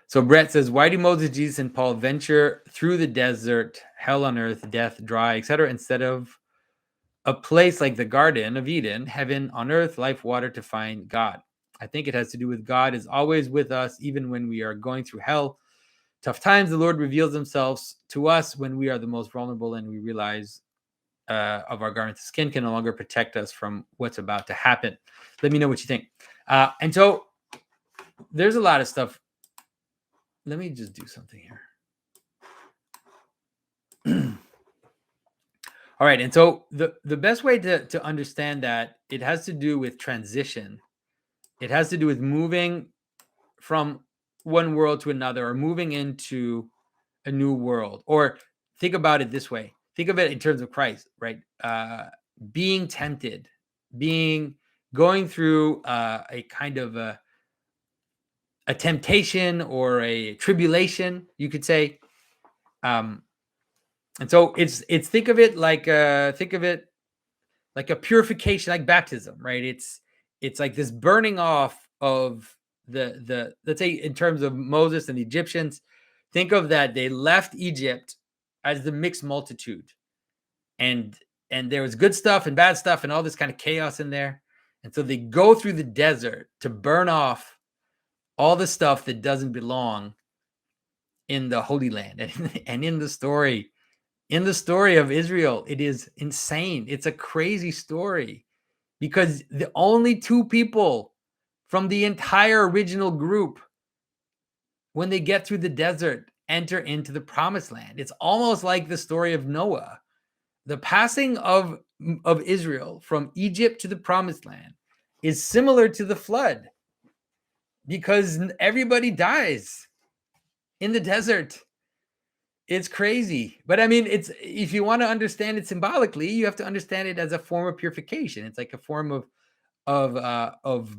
So Brett says, why do Moses, Jesus, and Paul venture through the desert, hell on earth, death, dry, etc., instead of a place like the Garden of Eden, heaven on earth, life, water, to find God? I think it has to do with God is always with us, even when we are going through hell, tough times. The Lord reveals himself to us when we are the most vulnerable, and we realize of our garment of skin can no longer protect us from what's about to happen. Let me know what you think. And so there's a lot of stuff. Let me just do something here. All right. And so the best way to understand that, it has to do with transition. It has to do with moving from one world to another, or moving into a new world. Or think about it this way. Think of it in terms of Christ, right? Being tempted, going through a kind of a temptation or a tribulation, you could say. And so it's think of it like a purification, like baptism, right? It's like this burning off of the let's say, in terms of Moses and the Egyptians, think of that they left Egypt as the mixed multitude, and there was good stuff and bad stuff and all this kind of chaos in there. And so they go through the desert to burn off all the stuff that doesn't belong in the Holy Land. And in the story of Israel, it is insane. It's a crazy story, because the only two people from the entire original group, when they get through the desert, enter into the promised land. It's almost like the story of Noah. The passing of Israel from Egypt to the promised land is similar to the flood, because everybody dies in the desert. It's crazy. But I mean, it's, if you want to understand it symbolically, you have to understand it as a form of purification. It's like a form of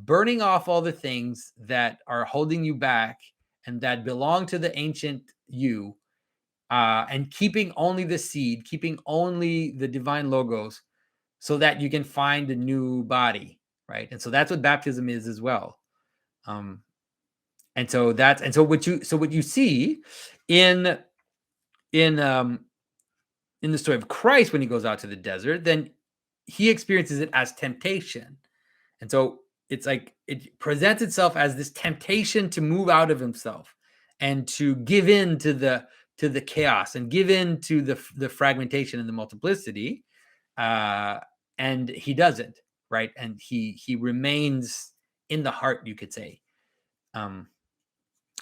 burning off all the things that are holding you back and that belong to the ancient you, and keeping only the seed, keeping only the divine logos, so that you can find a new body, right? And so that's what baptism is as well. And so what you see in the story of Christ, when he goes out to the desert, then he experiences it as temptation. And so it's like it presents itself as this temptation to move out of himself and to give in to the chaos, and give in to the fragmentation and the multiplicity. And he doesn't, right? And he remains in the heart, you could say.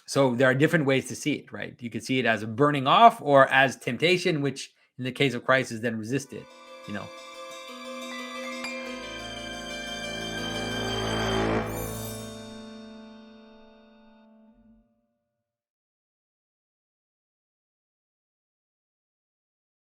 So there are different ways to see it, right? You could see it as a burning off, or as temptation, which in the case of Christ is then resisted,